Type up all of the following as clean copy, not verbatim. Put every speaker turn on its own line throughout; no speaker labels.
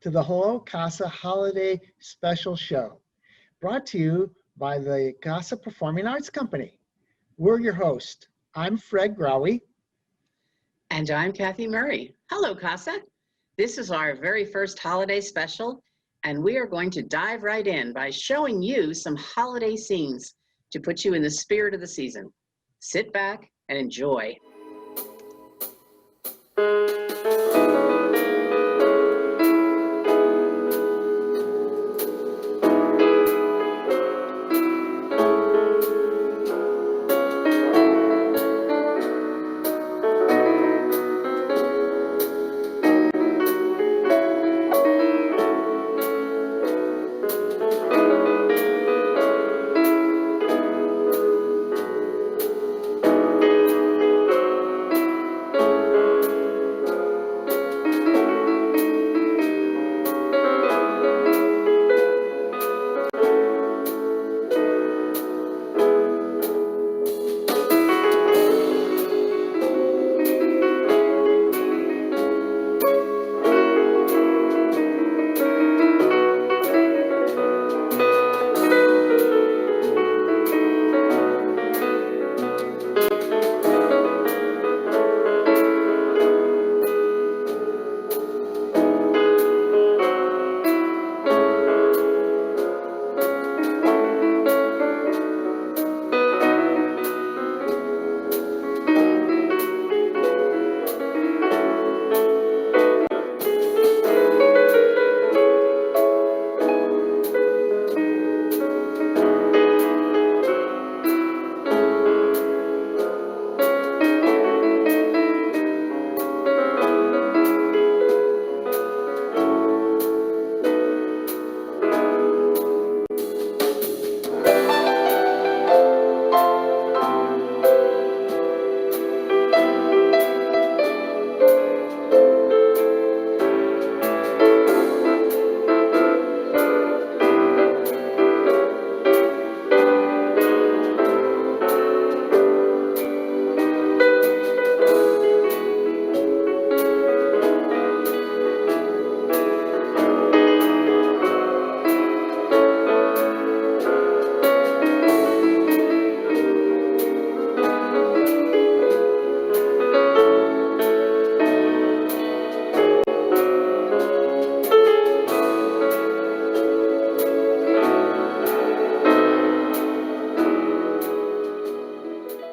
to the Hello Casa Holiday Special Show, brought to you by the Casa Performing Arts Company. We're your host. I'm Fred Growy.
And I'm Kathy Murray. Hello, Casa. This is our very first holiday special, and we are going to dive right in by showing you some holiday scenes to put you in the spirit of the season. Sit back and enjoy.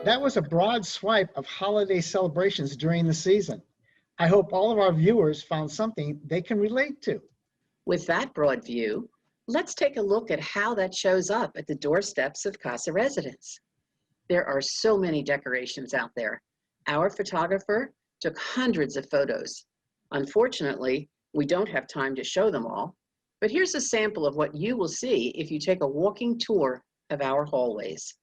That was a broad swipe of holiday celebrations during the season. I hope all of our viewers found something they can relate to.
With that broad view, let's take a look at how that shows up at the doorsteps of Casa residents. There are so many decorations out there. Our photographer took hundreds of photos. Unfortunately, we don't have time to show them all, but here's a sample of what you will see if you take a walking tour of our hallways.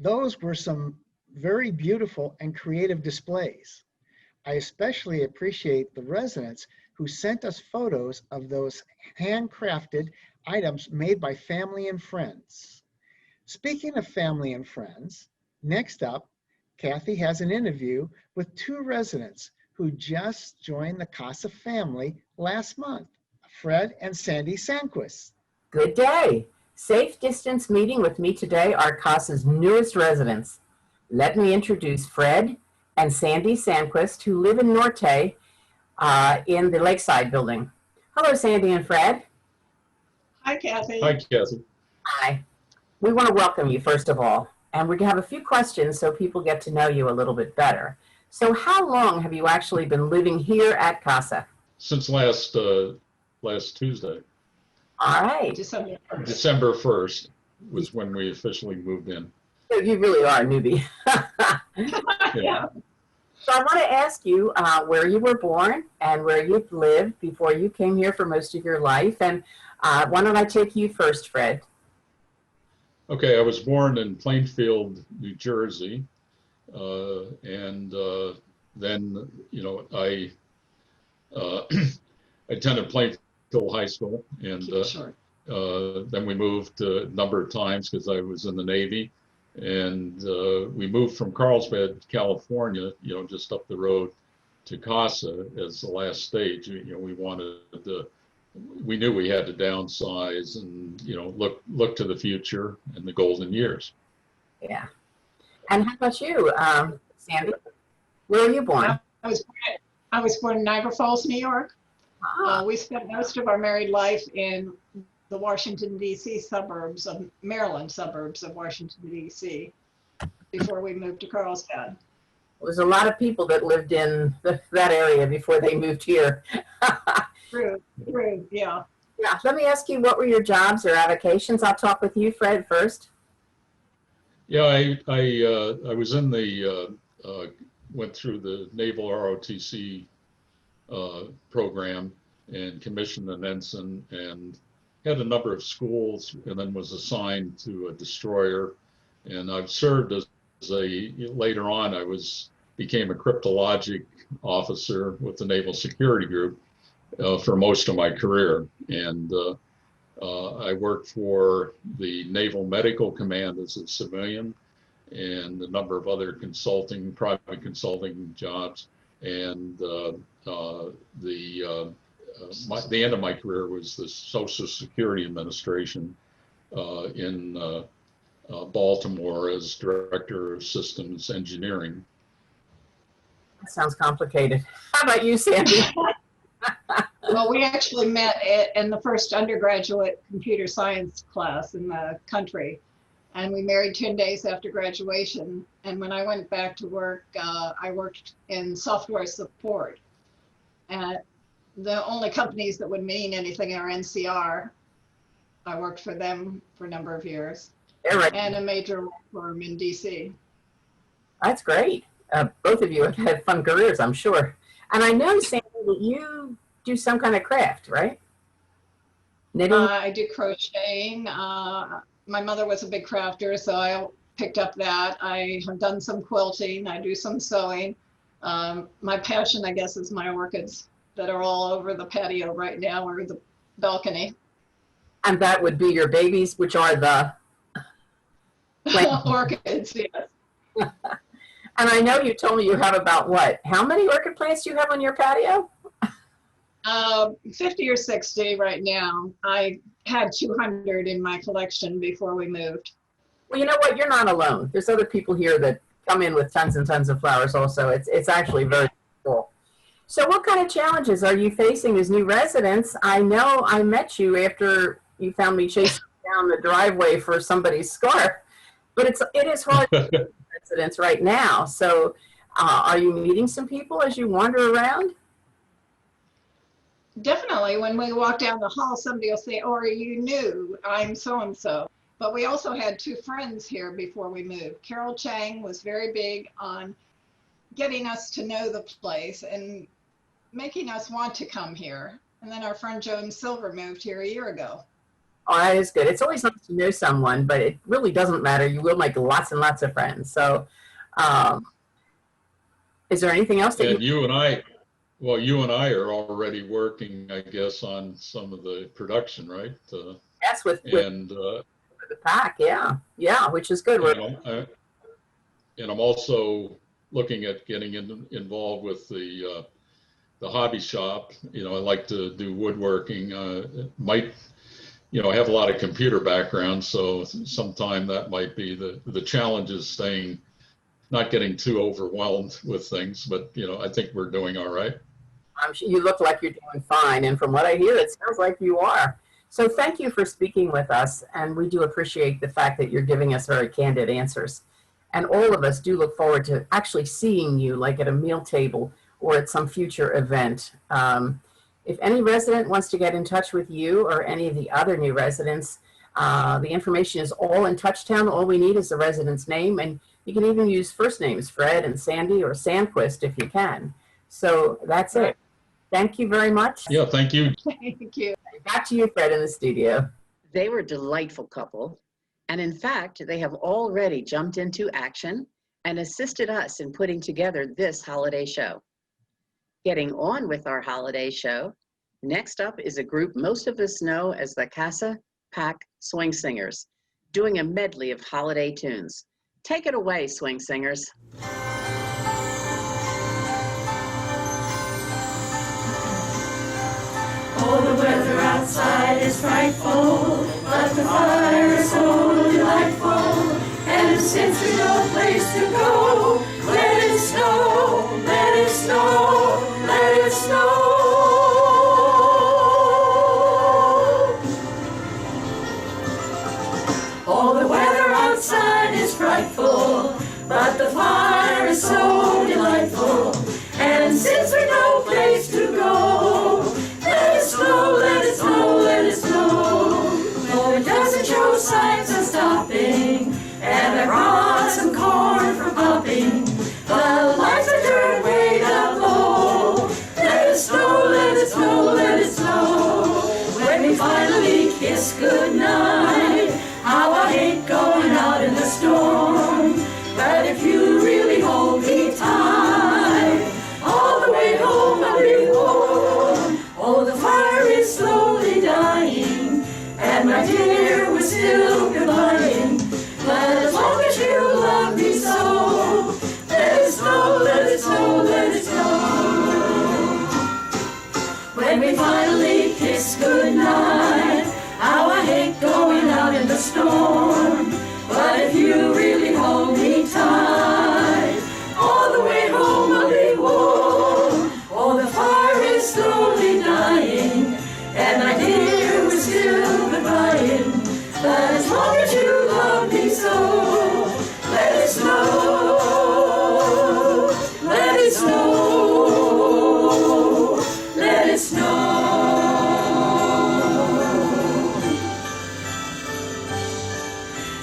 Those were some very beautiful and creative displays. I especially appreciate the residents who sent us photos of those handcrafted items made by family and friends. Speaking of family and friends, next up, Kathy has an interview with two residents who just joined the Casa family last month, Fred and Sandy Sanquist.
Good day. Safe distance meeting with me today are CASA's newest residents. Let me introduce Fred and Sandy Sanquist, who live in Norte in the Lakeside building. Hello, Sandy and Fred.
Hi, Kathy.
Hi, Kathy.
Hi. We want to welcome you, first of all, and we have a few questions so people get to know you a little bit better. So how long have you actually been living here at CASA?
Since last Tuesday,
All right.
December 1st was when we officially moved in.
So you really are a newbie.
Yeah.
So I want to ask you where you were born and where you've lived before you came here for most of your life. And why don't I take you first, Fred?
Okay, I was born in Plainfield, New Jersey, and then I attended Plainfield High School, and then we moved a number of times because I was in the Navy, and we moved from Carlsbad, California, just up the road to Casa as the last stage. We knew we had to downsize and look to the future and the golden years.
Yeah. And how about you, Sandy? Where were you born?
I was born in Niagara Falls, New York. We spent most of our married life in the Washington, D.C. Maryland suburbs of Washington, D.C. before we moved to Carlsbad.
There was a lot of people that lived in that area before they moved here.
True, yeah.
Yeah, let me ask you, what were your jobs or avocations? I'll talk with you, Fred, first.
Yeah, I was in the went through the Naval ROTC program and commissioned an ensign and had a number of schools, and then was assigned to a destroyer. And I've served later on I became a cryptologic officer with the Naval Security Group for most of my career. And I worked for the Naval Medical Command as a civilian, and a number of other private consulting jobs. And the end of my career was the Social Security Administration in Baltimore as Director of Systems Engineering.
That sounds complicated. How about you, Sandy?
Well, we actually met in the first undergraduate computer science class in the country, and we married 10 days after graduation. And when I went back to work, I worked in software support. And the only companies that would mean anything are NCR. I worked for them for a number of years.
Right.
And a major law firm in DC.
That's great. Both of you have had fun careers, I'm sure. And I know, Sandy, that you do some kind of craft, right? Knitting?
I do crocheting. My mother was a big crafter, so I picked up that. I have done some quilting. I do some sewing. My passion, I guess, is my orchids that are all over the patio right now, or the balcony.
And that would be your babies, which are the
orchids, yes.
And I know you told me you have about what? How many orchid plants do you have on your patio?
50 or 60 right now. I had 200 in my collection before we moved.
Well, you know what? You're not alone. There's other people here that come in with tons and tons of flowers also. It's actually very cool. So what kind of challenges are you facing as new residents? I know I met you after you found me chasing down the driveway for somebody's scarf, but it is hard to find residents right now. So are you meeting some people as you wander around?
Definitely. When we walk down the hall, somebody will say, "Oh, are you new? I'm so-and-so." But we also had two friends here before we moved. Carol Chang was very big on getting us to know the place and making us want to come here. And then our friend Joan Silver moved here a year ago.
Oh, that is good. It's always nice to know someone, but it really doesn't matter. You will make lots and lots of friends. So, um, is there anything else that you?
And you and I, well, you and I are already working, I guess, on some of the production, right?
Yes, with
And
the pack, yeah, yeah, which is good.
and I'm also looking at getting involved with the hobby shop. You know, I like to do woodworking. Might, you know, I have a lot of computer background, so sometime that might be the challenge is staying, not getting too overwhelmed with things. But you know, I think we're doing all right.
I'm sure you look like you're doing fine, and from what I hear, it sounds like you are. So thank you for speaking with us, and we do appreciate the fact that you're giving us very candid answers. And all of us do look forward to actually seeing you, like at a meal table or at some future event. If any resident wants to get in touch with you or any of the other new residents, the information is all in Touchtown. All we need is the resident's name, and you can even use first names, Fred and Sandy or Sandquist if you can. So that's it. Thank you very much.
Yeah, thank you.
Thank you.
Back to you, Fred, in the studio.
They were a delightful couple. And in fact, they have already jumped into action and assisted us in putting together this holiday show. Getting on with our holiday show, next up is a group most of us know as the Casa Pack Swing Singers, doing a medley of holiday tunes. Take it away, swing singers.
Oh, the weather outside is frightful, but the fire is so delightful. And since we've no place to go, let it snow, let it snow, let it snow. Oh, the weather outside is frightful, but the fire is so delightful. And since we've no place to go, let it snow, let it snow, let it snow. Though it doesn't show signs of stopping, and I brought some corn for popping, the lights are turned way down low. Let it snow, let it snow, let it snow. When we finally kiss goodnight, how I hate going out in the storm. But if you really hold me tight, all the way home I'll be warm. Oh, the fire is slowly dying, and my dear, we're still goodbying. But as long as you love me so, let it snow, let it snow, let it snow. When we finally kiss goodnight, how I hate going out in the storm. But if you really hold me tight, all the way home I'll be warm. Oh, the fire is slowly dying, and my dear, we're still goodbying. But as long as you love me so, let it snow, let it snow, let it snow.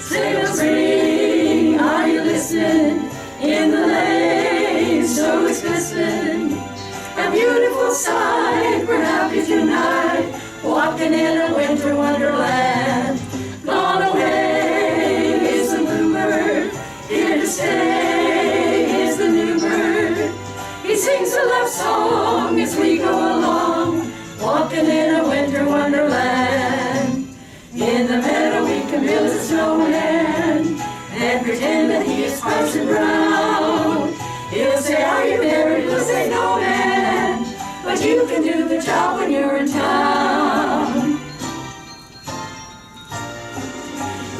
Sails ring, are you listening? In the lane, snow is glistening. A beautiful sight, we're happy tonight, walking in a winter wonderland. Gone away is the bluebird, here to stay is the new bird. He sings a love song as we go along, walking in a winter wonderland. In the meadow we can build a snowman and pretend that he is Parson Brown. He'll say, are you married? We'll say, no, man, but you can do the job when you're in town.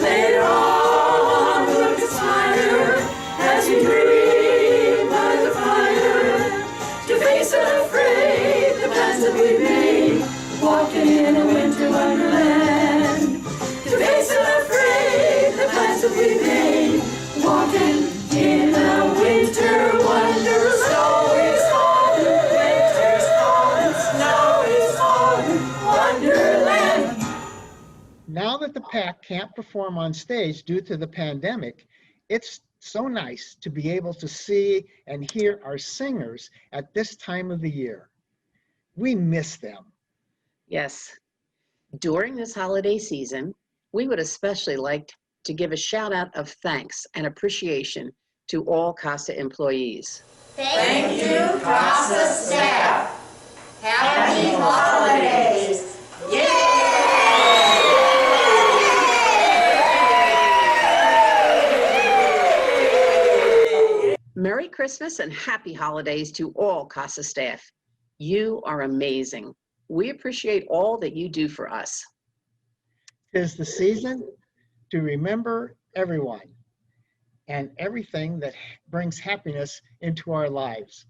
Later on, we'll conspire as we dream by the fire to face unafraid the plans that we made, walking in a winter wonderland. To face unafraid the plans that we made, walking in a winter wonderland. Snow is on, winter's gone, snow is on, wonderland.
Now that the pack can't perform on stage due to the pandemic, it's so nice to be able to see and hear our singers at this time of the year. We miss them.
Yes. During this holiday season, we would especially like to give a shout out of thanks and appreciation to all CASA employees.
Thank you, CASA staff. Happy holidays.
Merry Christmas and happy holidays to all CASA staff. You are amazing. We appreciate all that you do for us.
'Tis the season to remember everyone and everything that brings happiness into our lives.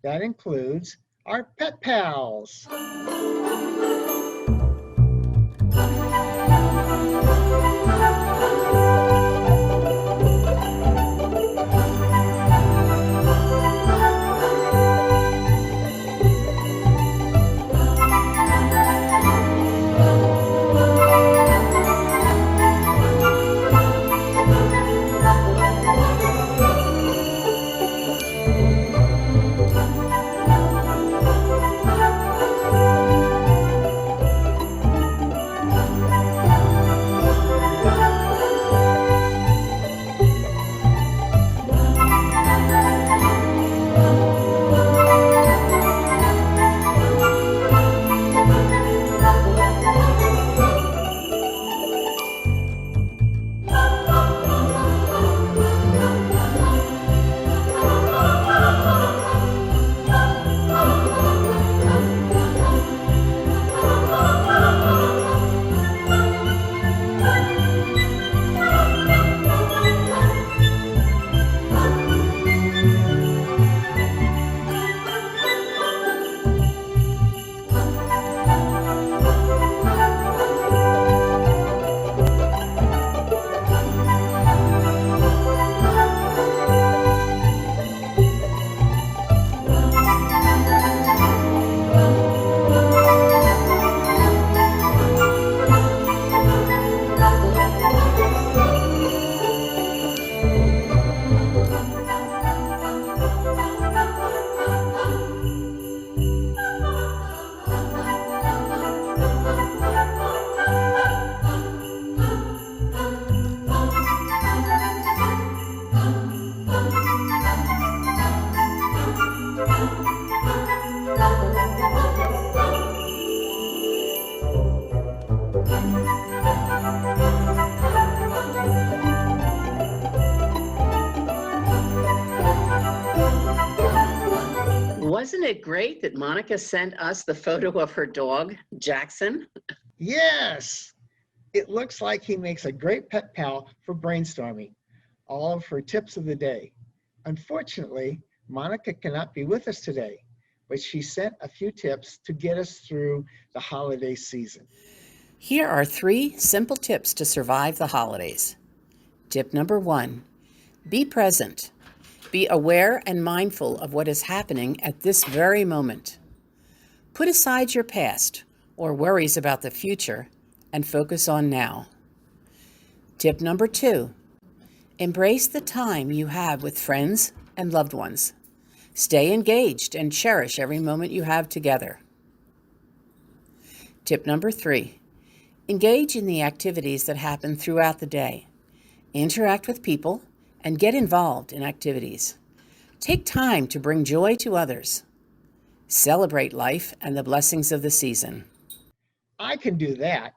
That includes our pet pals.
Wasn't it great that Monica sent us the photo of her dog, Jackson?
Yes, it looks like he makes a great pet pal for brainstorming all of her tips of the day. Unfortunately, Monica cannot be with us today, but she sent a few tips to get us through the holiday season.
Here are 3 simple tips to survive the holidays. Tip number 1, be present. Be aware and mindful of what is happening at this very moment. Put aside your past or worries about the future and focus on now. Tip number 2, embrace the time you have with friends and loved ones. Stay engaged and cherish every moment you have together. Tip number 3, engage in the activities that happen throughout the day. Interact with people and get involved in activities. Take time to bring joy to others. Celebrate life and the blessings of the season.
I can do that.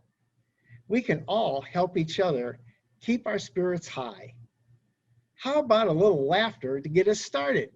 We can all help each other keep our spirits high. How about a little laughter to get us started?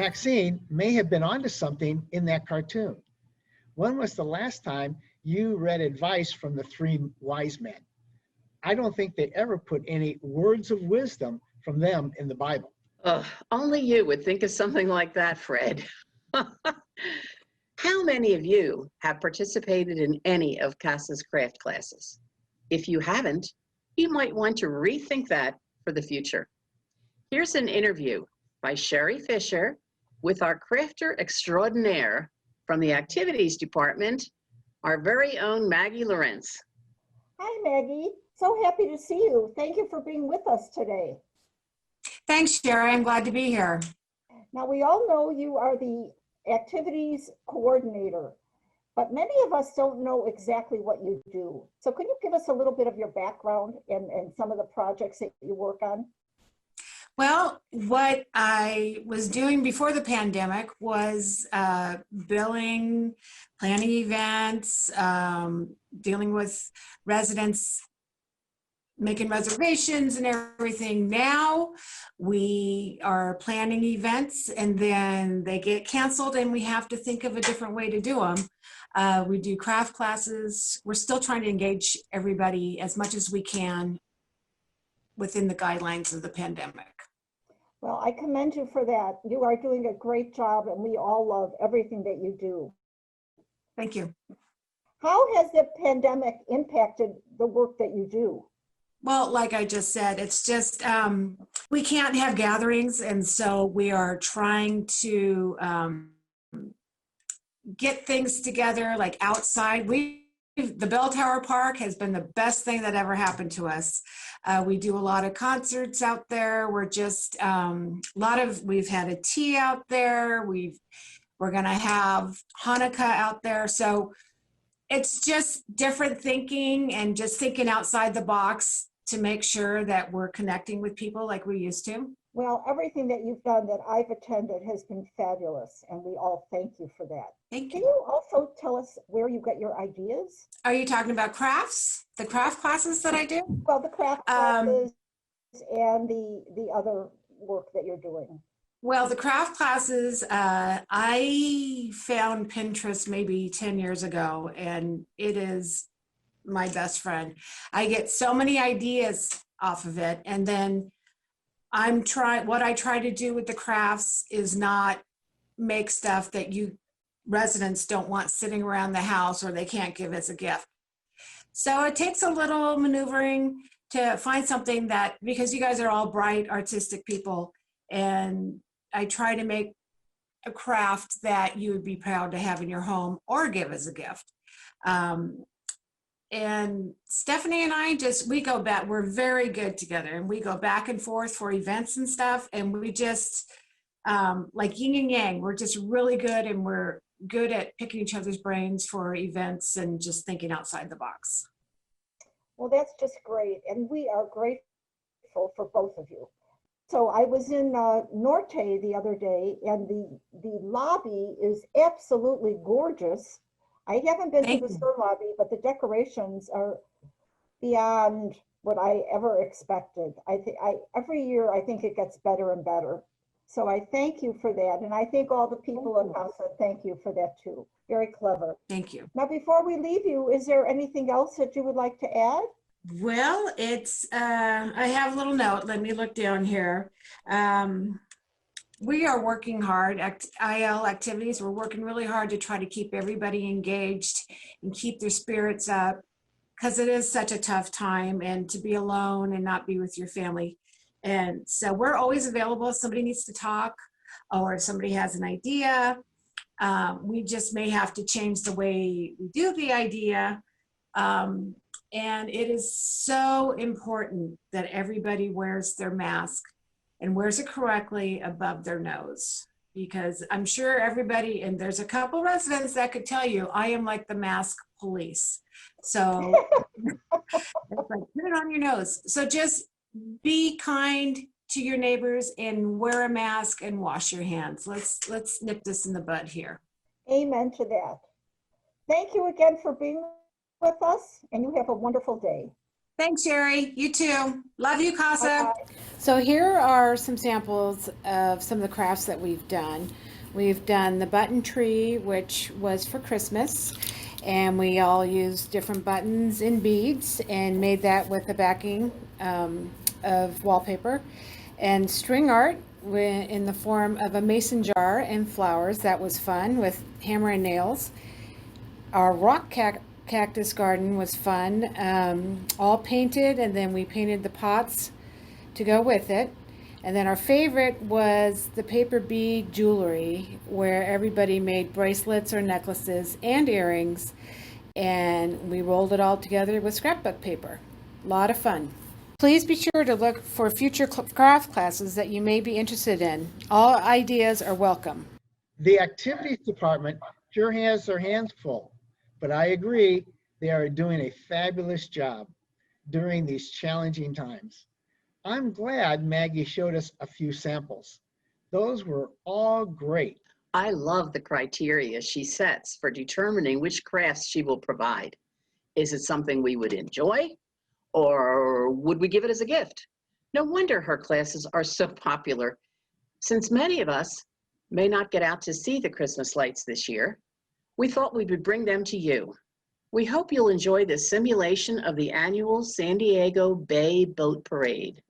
Maxine may have been onto something in that cartoon. When was the last time you read advice from the three wise men? I don't think they ever put any words of wisdom from them in the Bible.
Only you would think of something like that, Fred. How many of you have participated in any of CASA's craft classes? If you haven't, you might want to rethink that for the future. Here's an interview by Sherry Fisher with our crafter extraordinaire from the activities department, our very own Maggie Lorenz.
Hi, Maggie. So happy to see you. Thank you for being with us today.
Thanks, Sherry. I'm glad to be here.
Now, we all know you are the activities coordinator, but many of us don't know exactly what you do. So can you give us a little bit of your background and some of the projects that you work on?
Well, what I was doing before the pandemic was billing, planning events, dealing with residents, making reservations and everything. Now we are planning events and then they get canceled and we have to think of a different way to do them. We do craft classes. We're still trying to engage everybody as much as we can within the guidelines of the pandemic.
Well, I commend you for that. You are doing a great job and we all love everything that you do.
Thank you.
How has the pandemic impacted the work that you do?
Well, like I just said, it's just, we can't have gatherings. And so we are trying to get things together like outside. The Bell Tower Park has been the best thing that ever happened to us. We do a lot of concerts out there. We're just, we've had a tea out there. We're gonna have Hanukkah out there. So it's just different thinking and just thinking outside the box to make sure that we're connecting with people like we used to.
Well, everything that you've done that I've attended has been fabulous, and we all thank you for that.
Thank
Can
you.
you also tell us where you got your ideas?
Are you talking about crafts? The craft classes that I do?
Well, the craft classes and the other work that you're doing.
Well, the craft classes, I found Pinterest maybe 10 years ago, and it is my best friend. I get so many ideas off of it, and then what I try to do with the crafts is not make stuff that you residents don't want sitting around the house or they can't give as a gift. So it takes a little maneuvering to find something that, because you guys are all bright, artistic people, and I try to make a craft that you would be proud to have in your home or give as a gift. And Stephanie and I we go back, we're very good together, and we go back and forth for events and stuff. And we just, like yin and yang, we're just really good, and we're good at picking each other's brains for events and just thinking outside the box.
Well, that's just great. And we are grateful for both of you. So I was in Norte the other day, and the lobby is absolutely gorgeous. I haven't been to the store lobby, but the decorations are beyond what I ever expected. Every year I think it gets better and better. So I thank you for that, and I think all the people in CASA thank you for that too. Very clever.
Thank you.
Now, before we leave you, is there anything else that you would like to add?
Well, it's, I have a little note. Let me look down here. We are working hard at IL activities. We're working really hard to try to keep everybody engaged and keep their spirits up, because it is such a tough time, and to be alone and not be with your family. And so we're always available if somebody needs to talk or if somebody has an idea. We just may have to change the way we do the idea. And it is so important that everybody wears their mask and wears it correctly above their nose, because I'm sure everybody, and there's a couple residents that could tell you, I am like the mask police. So it's like, put it on your nose. So just be kind to your neighbors and wear a mask and wash your hands. Let's nip this in the bud here.
Amen to that. Thank you again for being with us, and you have a wonderful day.
Thanks, Sherry. You too. Love you, Casa.
So here are some samples of some of the crafts that we've done. We've done the button tree, which was for Christmas, and we all used different buttons and beads and made that with the backing of wallpaper. And string art in the form of a mason jar and flowers. That was fun with hammer and nails. Our rock cactus garden was fun, all painted, and then we painted the pots to go with it. And then our favorite was the paper bead jewelry, where everybody made bracelets or necklaces and earrings, and we rolled it all together with scrapbook paper. A lot of fun. Please be sure to look for future craft classes that you may be interested in. All ideas are welcome.
The activities department sure has their hands full, but I agree they are doing a fabulous job during these challenging times. I'm glad Maggie showed us a few samples. Those were all great.
I love the criteria she sets for determining which crafts she will provide. Is it something we would enjoy, or would we give it as a gift? No wonder her classes are so popular, since many of us may not get out to see the Christmas lights this year. We thought we would bring them to you. We hope you'll enjoy this simulation of the annual San Diego Bay Boat Parade.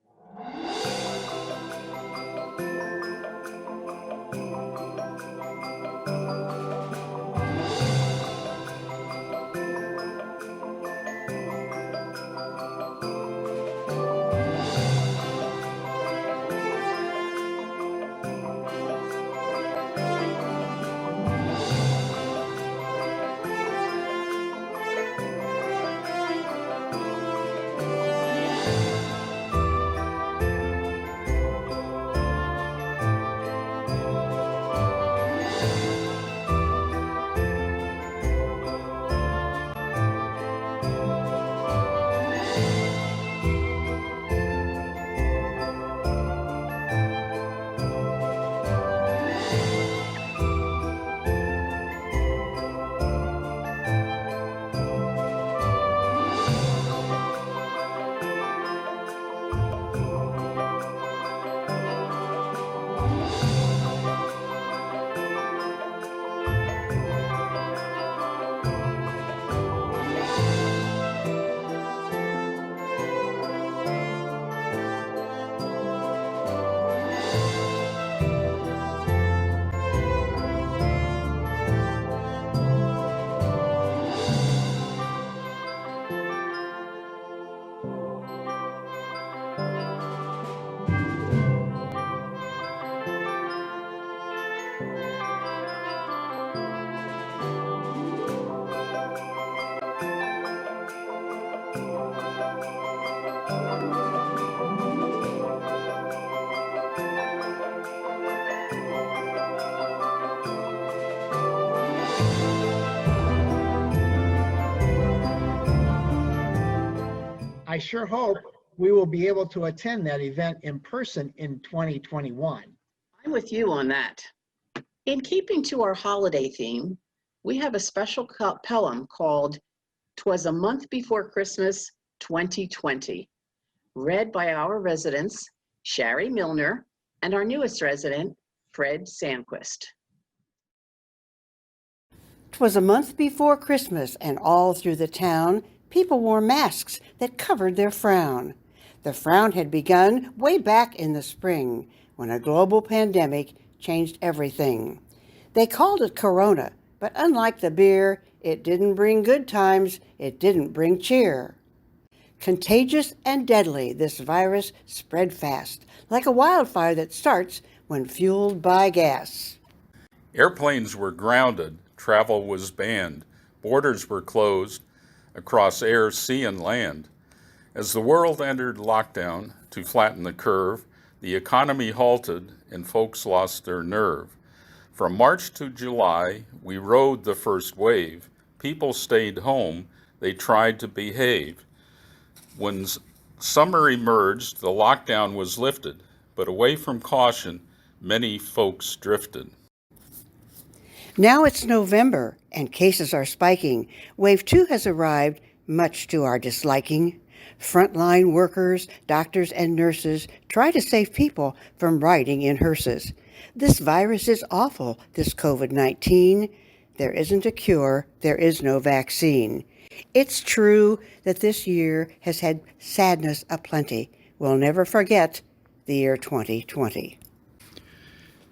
I sure hope we will be able to attend that event in person in 2021.
I'm with you on that. In keeping to our holiday theme, we have a special poem called "'Twas a Month Before Christmas 2020, read by our residents, Shari Milner, and our newest resident, Fred Sandquist.
'Twas a month before Christmas, and all through the town, people wore masks that covered their frown. The frown had begun way back in the spring, when a global pandemic changed everything. They called it Corona, but unlike the beer, it didn't bring good times, it didn't bring cheer. Contagious and deadly, this virus spread fast, like a wildfire that starts when fueled by gas.
Airplanes were grounded, travel was banned, borders were closed across air, sea, and land. As the world entered lockdown to flatten the curve, the economy halted and folks lost their nerve. From March to July, we rode the first wave. People stayed home, they tried to behave. When summer emerged, the lockdown was lifted, but away from caution, many folks drifted.
Now it's November, and cases are spiking. Wave 2 has arrived, much to our disliking. Frontline workers, doctors, and nurses try to save people from riding in hearses. This virus is awful, this COVID-19. There isn't a cure, there is no vaccine. It's true that this year has had sadness aplenty. We'll never forget the year 2020.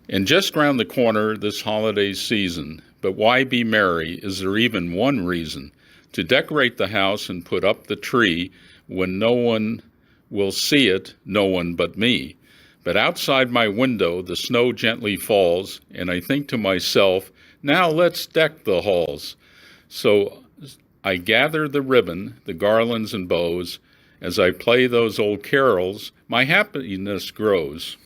And just round the corner this holiday season, but why be merry? Is there even one reason? To decorate the house and put up the tree when no one will see it, no one but me. But outside my window the snow gently falls, and I think to myself, now let's deck the halls. So I gather the ribbon, the garlands and bows. As I play those old carols, my happiness grows.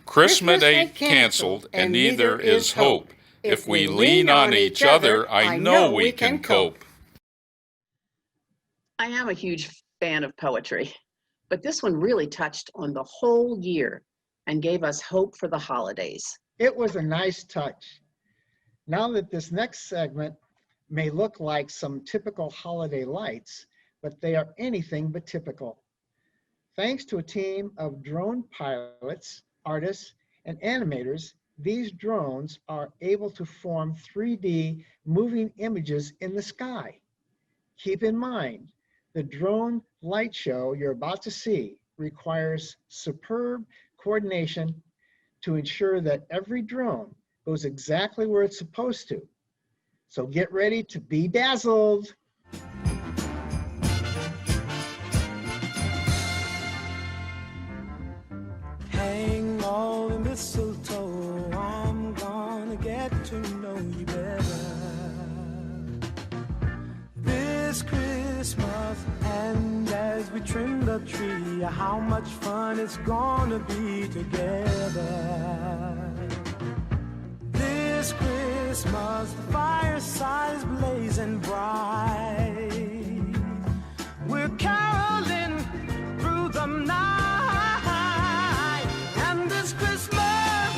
Christmas ain't canceled, and neither is hope. If we lean on each other, I know we can cope.
I am a huge fan of poetry, but this one really touched on the whole year and gave us hope for the holidays.
It was a nice touch. Now that this next segment may look like some typical holiday lights, but they are anything but typical. Thanks to a team of drone pilots, artists, and animators, these drones are able to form 3D moving images in the sky. Keep in mind, the drone light show you're about to see requires superb coordination to ensure that every drone goes exactly where it's supposed to. So get ready to be dazzled.
Hang all the mistletoe, I'm gonna get to know you better this Christmas. And as we trim the tree, how much fun it's gonna be together this Christmas. The fireside is blazing bright, we're caroling through the night, and this Christmas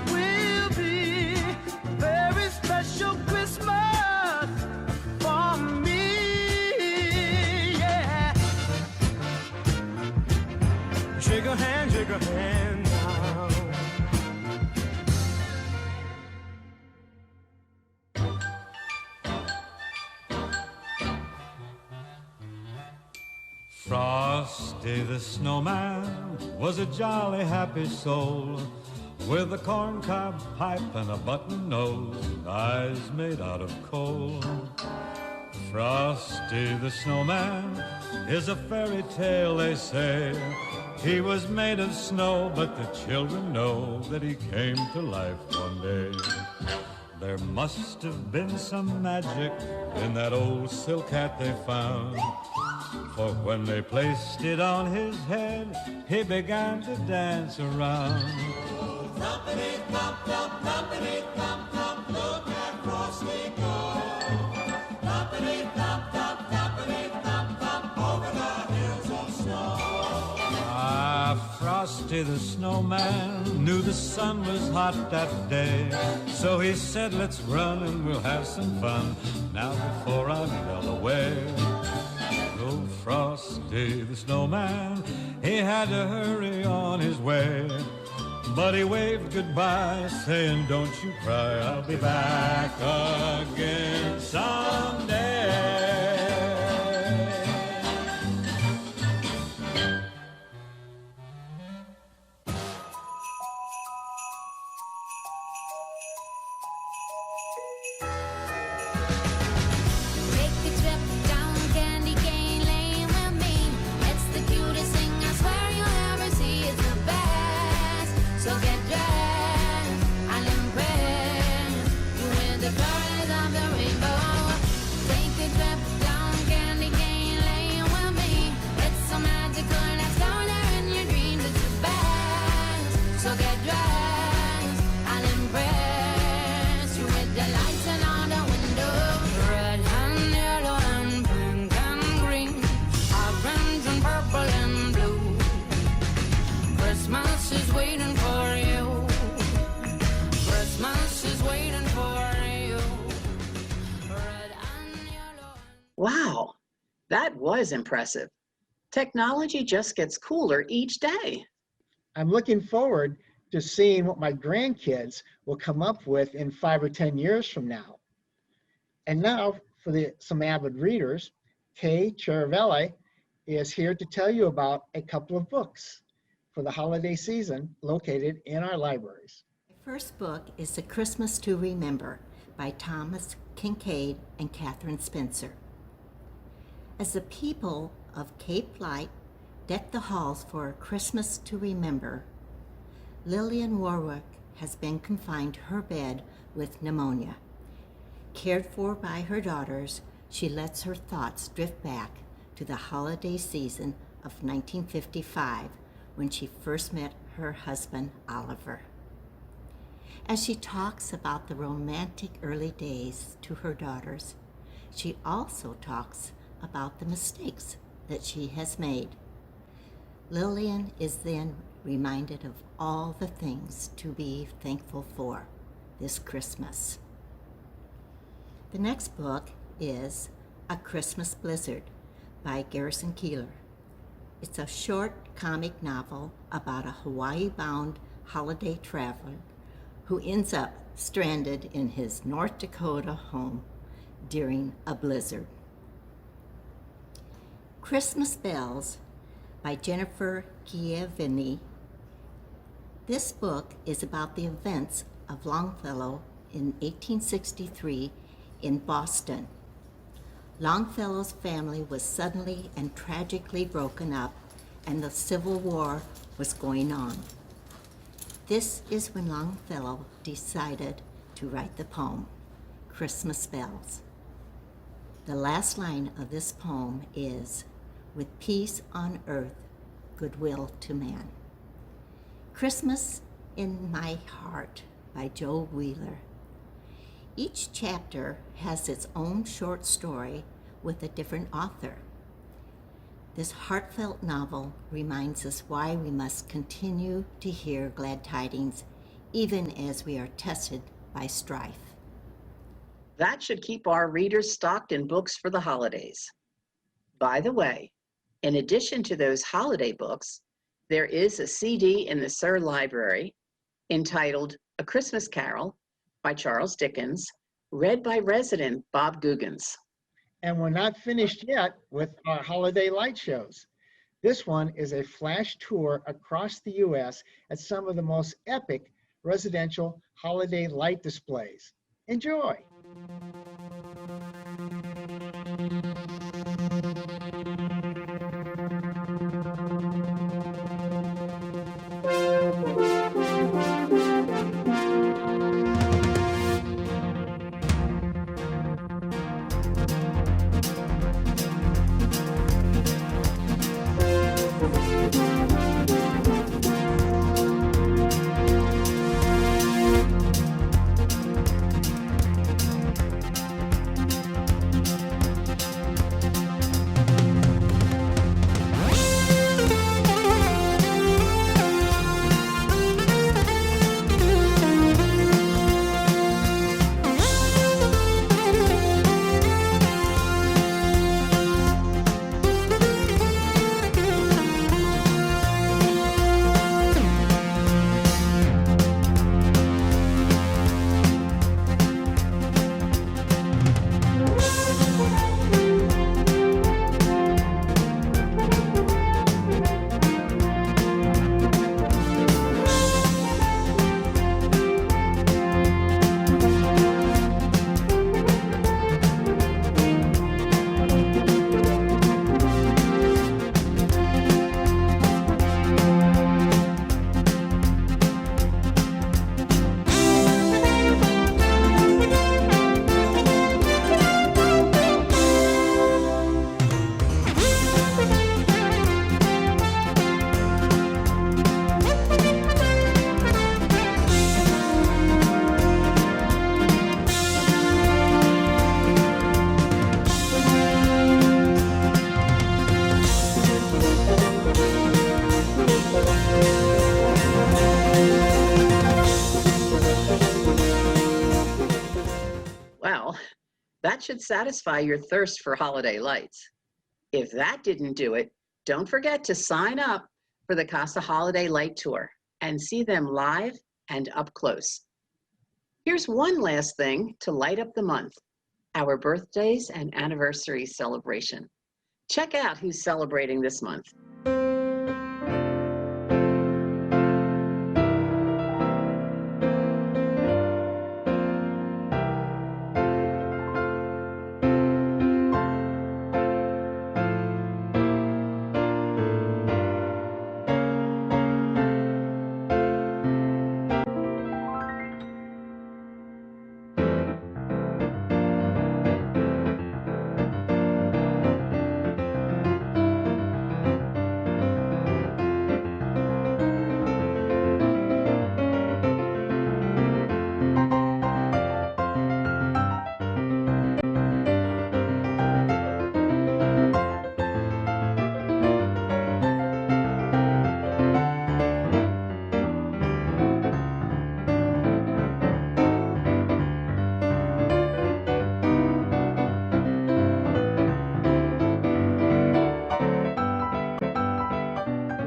will be a very special Christmas for me, yeah. Shake a hand now. Frosty the snowman was a jolly happy soul with a corncob pipe and a button nose and eyes made out of coal. Frosty the snowman is a fairy tale, they say. He was made of snow, but the children know that he came to life one day. There must have been some magic in that old silk hat they found, for when they placed it on his head, he began to dance around. Thumpity thump thump, thumpity thump thump, look at Frosty go. Thumpity thump thump, thumpity thump thump, over the hills of snow. Ah, Frosty the snowman knew the sun was hot that day, so he said, let's run and we'll have some fun now before I melt away. Oh, Frosty the snowman, he had to hurry on his way, but he waved goodbye, saying, don't you cry, I'll be back again someday.
Wow, that was impressive. Technology just gets cooler each day.
I'm looking forward to seeing what my grandkids will come up with in 5 or 10 years from now. And now for some avid readers, Kay Charavelli is here to tell you about a couple of books for the holiday season located in our libraries.
My first book is The Christmas to Remember by Thomas Kincaid and Catherine Spencer. As the people of Cape Light deck the halls for a Christmas to remember, Lillian Warwick has been confined to her bed with pneumonia. Cared for by her daughters, she lets her thoughts drift back to the holiday season of 1955 when she first met her husband, Oliver. As she talks about the romantic early days to her daughters, she also talks about the mistakes that she has made. Lillian is then reminded of all the things to be thankful for this Christmas. The next book is A Christmas Blizzard by Garrison Keillor. It's a short comic novel about a Hawaii-bound holiday traveler who ends up stranded in his North Dakota home during a blizzard. Christmas Bells by Jennifer Giovanni. This book is about the events of Longfellow in 1863 in Boston. Longfellow's family was suddenly and tragically broken up, and the Civil War was going on. This is when Longfellow decided to write the poem, Christmas Bells. The last line of this poem is, "With peace on earth, goodwill to man." Christmas in My Heart by Joe Wheeler. Each chapter has its own short story with a different author. This heartfelt novel reminds us why we must continue to hear glad tidings even as we are tested by strife.
That should keep our readers stocked in books for the holidays. By the way, in addition to those holiday books, there is a CD in the Sir Library entitled A Christmas Carol by Charles Dickens, read by resident Bob Googans.
And we're not finished yet with our holiday light shows. This one is a flash tour across the US at some of the most epic residential holiday light displays. Enjoy.
Well, that should satisfy your thirst for holiday lights. If that didn't do it, don't forget to sign up for the Casa Holiday Light Tour and see them live and up close. Here's one last thing to light up the month, our birthdays and anniversaries celebration. Check out who's celebrating this month.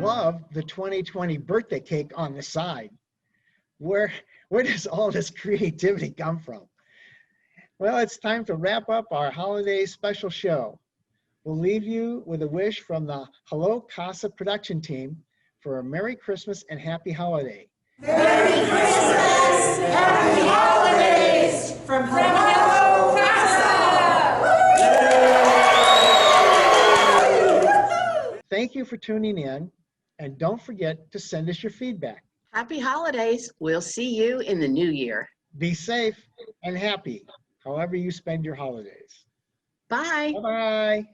Love the 2020 birthday cake on the side. Where does all this creativity come from? Well, it's time to wrap up our holiday special show. We'll leave you with a wish from the Hello Casa production team for a Merry Christmas and Happy Holiday.
Merry Christmas, Happy Holidays from Hello Casa.
Thank you for tuning in, and don't forget to send us your feedback.
Happy holidays. We'll see you in the new year.
Be safe and happy, however you spend your holidays.
Bye.
Bye-bye.